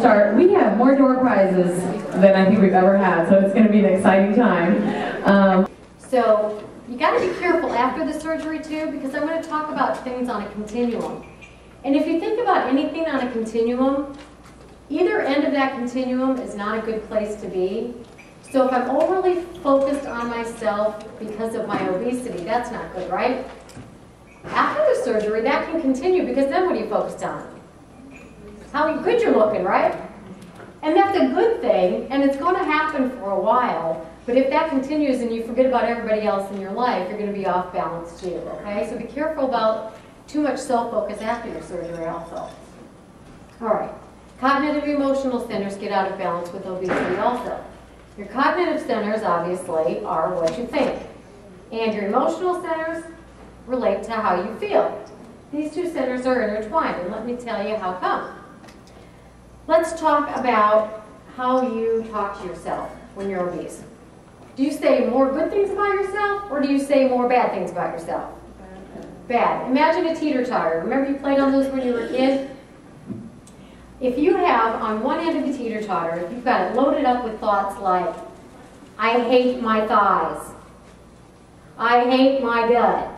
start. We have more door prizes than I think we've ever had, so it's going to be an exciting time. So you got to be careful after the surgery too, because I'm going to talk about things on a continuum. And if you think about anything on a continuum, either end of that continuum is not a good place to be. So if I'm overly focused on myself because of my obesity, that's not good, right? After the surgery, that can continue, because then what are you focused on? How good you're looking, right? And that's a good thing, and it's going to happen for a while. But if that continues and you forget about everybody else in your life, you're going to be off balance too, okay? So be careful about too much self-focus after your surgery also. All right. Cognitive emotional centers get out of balance with obesity also. Your cognitive centers, obviously, are what you think. And your emotional centers relate to how you feel. These two centers are intertwined, and let me tell you how come. Let's talk about how you talk to yourself when you're obese. Do you say more good things about yourself, or do you say more bad things about yourself? Bad. Imagine a teeter-totter. Remember you played on those when you were a kid? If you have, on one end of the teeter-totter, if you've got it loaded up with thoughts like, I hate my thighs, I hate my gut,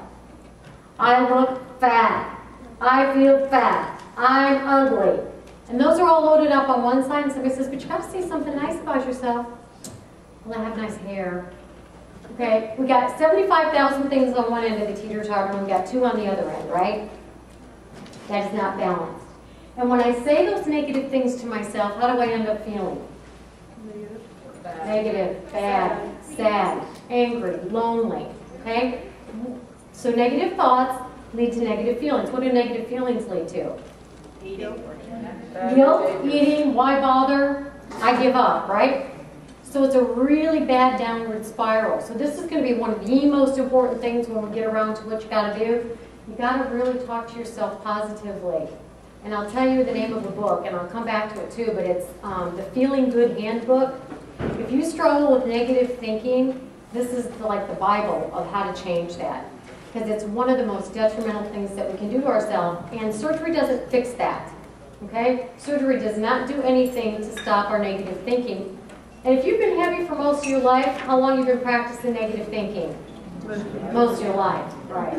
I look fat, I feel fat, I'm ugly, and those are all loaded up on one side, and somebody says, but you got to say something nice about yourself. Well, I have nice hair. Okay, we got 75,000 things on one end of the teeter-totter, and we got 2 on the other end, right? That is not balanced. And when I say those negative things to myself, how do I end up feeling? Negative, bad, sad, angry, lonely, okay? So negative thoughts lead to negative feelings. What do negative feelings lead to? Guilt, eating, why bother? I give up, right? So it's a really bad downward spiral. So this is going to be one of the most important things when we get around to what you got to do. You got to really talk to yourself positively. And I'll tell you the name of the book, and I'll come back to it too, but it's the Feeling Good Handbook. If you struggle with negative thinking, this is like the Bible of how to change that. Because it's one of the most detrimental things that we can do to ourselves, and surgery doesn't fix that. Okay? Surgery does not do anything to stop our negative thinking. And if you've been heavy for most of your life, how long have you been practicing negative thinking? Most of your life, right.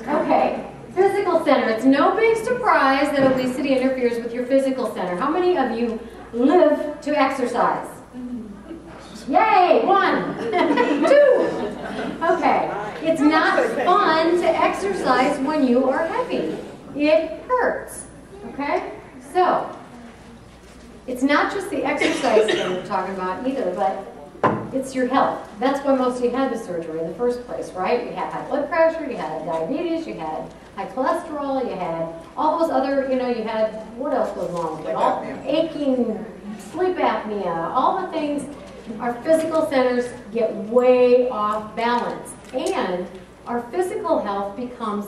Okay. Physical center. It's no big surprise that obesity interferes with your physical center. How many of you live to exercise? Yay! 1. 2. Okay. It's not fun to exercise when you are heavy. It hurts. Okay? So, it's not just the exercise that we're talking about either, but it's your health. That's why most of you had the surgery in the first place, right? You had high blood pressure, you had diabetes, you had high cholesterol, you had all those other, you had, what else was wrong with it? All aching, sleep apnea, all the things. Our physical centers get way off balance. And our physical health becomes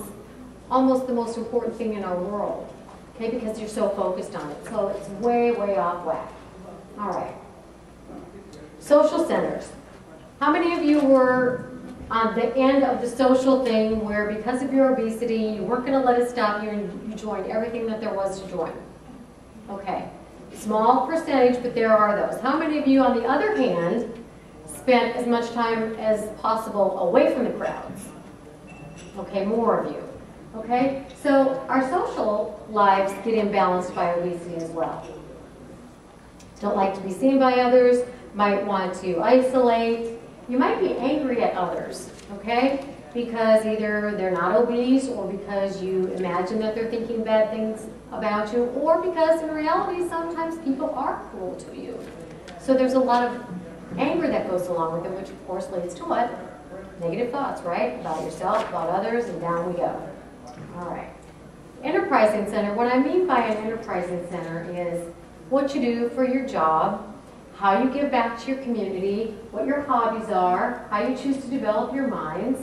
almost the most important thing in our world, okay, because you're so focused on it. So it's way, way off whack. All right. Social centers. How many of you were on the end of the social thing where because of your obesity, you weren't going to let it stop you and you joined everything that there was to join? Okay. Small percentage, but there are those. How many of you, on the other hand, spent as much time as possible away from the crowds? Okay, more of you. Okay? So our social lives get imbalanced by obesity as well. Don't like to be seen by others, might want to isolate. You might be angry at others, okay? Because either they're not obese, or because you imagine that they're thinking bad things about you, or because in reality sometimes people are cruel to you. So there's a lot of anger that goes along with it, which of course leads to what? Negative thoughts, right? About yourself, about others, and down we go. All right. Enterprising center. What I mean by an enterprising center is what you do for your job, how you give back to your community, what your hobbies are, how you choose to develop your minds,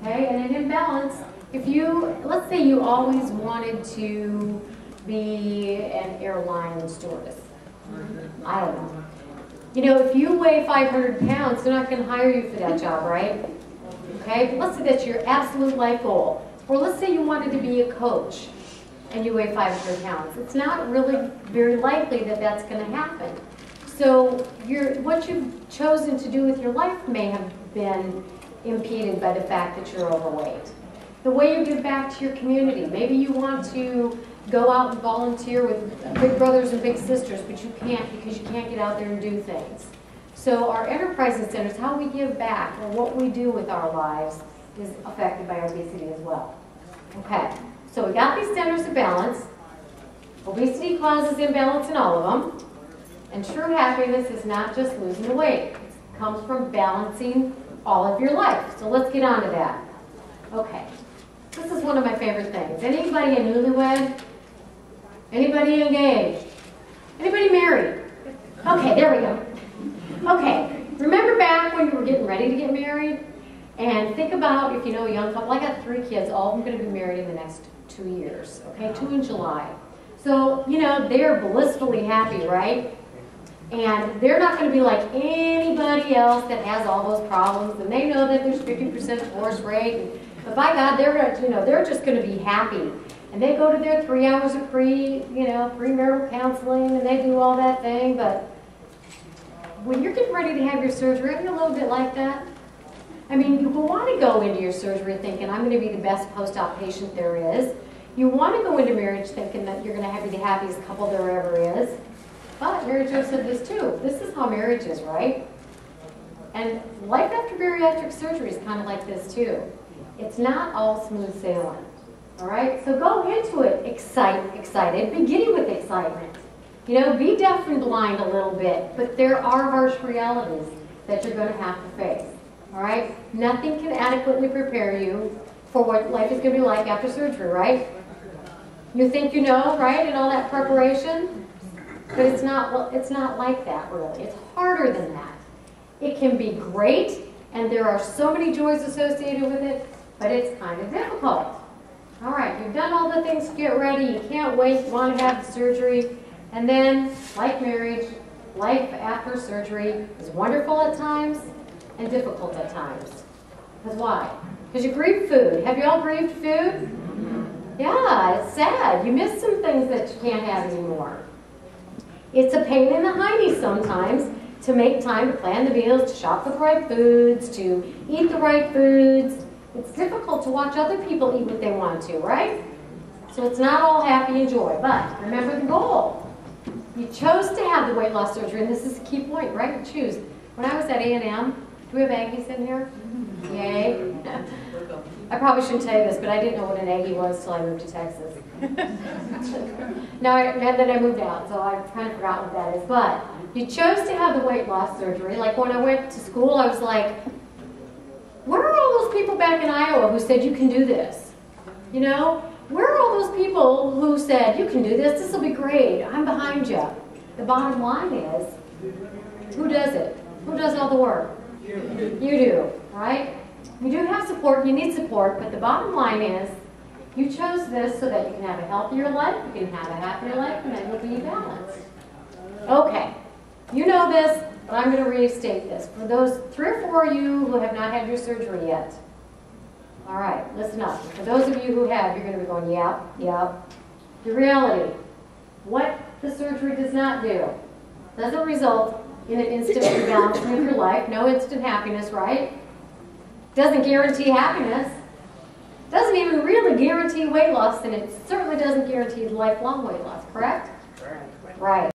okay? And an imbalance, if you, let's say you always wanted to be an airline stewardess. I don't know. If you weigh 500 pounds, they're not going to hire you for that job, right? Okay? But let's say that's your absolute life goal. Or let's say you wanted to be a coach. and you weigh 500 pounds. It's not really very likely that that's going to happen. So what you've chosen to do with your life may have been impeded by the fact that you're overweight. The way you give back to your community. Maybe you want to go out and volunteer with big brothers and big sisters, but you can't because you can't get out there and do things. So our enterprising centers, how we give back or what we do with our lives is affected by obesity as well. Okay, so we got these centers of balance. Obesity causes imbalance in all of them. And true happiness is not just losing the weight. It comes from balancing all of your life. So let's get on to that. Okay, this is one of my favorite things. Anybody a newlywed? Anybody engaged? Anybody married? Okay, there we go. Okay, remember back when you were getting ready to get married? And think about, if you know a young couple, I got 3 kids, all of them going to be married in the next 2 years, okay, 2 in July. So, you know, they're blissfully happy, right? And they're not going to be like anybody else that has all those problems, and they know that there's 50% divorce rate, but by God, they're just going to be happy. And they go to their 3 hours of premarital counseling, and they do all that thing, but when you're getting ready to have your surgery, are you a little bit like that? I mean, you want to go into your surgery thinking, I'm going to be the best post-op patient there is. You want to go into marriage thinking that you're going to be the happiest couple there ever is. But Mary Jo said this too. This is how marriage is, right? And life after bariatric surgery is kind of like this too. It's not all smooth sailing. All right? So go into it excited. Be giddy with excitement. You know, be deaf and blind a little bit. But there are harsh realities that you're going to have to face. All right? Nothing can adequately prepare you for what life is going to be like after surgery, right? You think you know, right? And all that preparation? But it's not like that, really. It's harder than that. It can be great, and there are so many joys associated with it, but it's kind of difficult. All right, you've done all the things to get ready. You can't wait. You want to have the surgery. And then, like marriage, life after surgery is wonderful at times and difficult at times. Because why? Because you grieve food. Have you all grieved food? Yeah, it's sad. You miss some things that you can't have anymore. It's a pain in the hiney sometimes to make time to plan the meals, to shop for the right foods, to eat the right foods. It's difficult to watch other people eat what they want to, right? So it's not all happy and joy, but remember the goal. You chose to have the weight loss surgery, and this is a key point, right? You choose. When I was at A&M, do we have Aggies in here? Yay. I probably shouldn't tell you this, but I didn't know what an Aggie was till I moved to Texas. No, and then I moved out, so I kind of forgot what that is. But you chose to have the weight loss surgery. Like when I went to school, I was like, where are all those people back in Iowa who said you can do this? You know? Where are all those people who said you can do this, this will be great, I'm behind you? The bottom line is, who does it? Who does all the work? You do, right? You do have support, you need support, but the bottom line is, you chose this so that you can have a healthier life, you can have a happier life, and then you'll be balanced. Okay, you know this, but I'm going to restate this. For those 3 or 4 of you who have not had your surgery yet, all right, listen up. For those of you who have, you're going to be going, yep, yep. The reality, what the surgery does not do, doesn't result in an instant rebalancing of your life, no instant happiness, right? Doesn't guarantee happiness. Doesn't even really guarantee weight loss, and it certainly doesn't guarantee lifelong weight loss, correct? Right.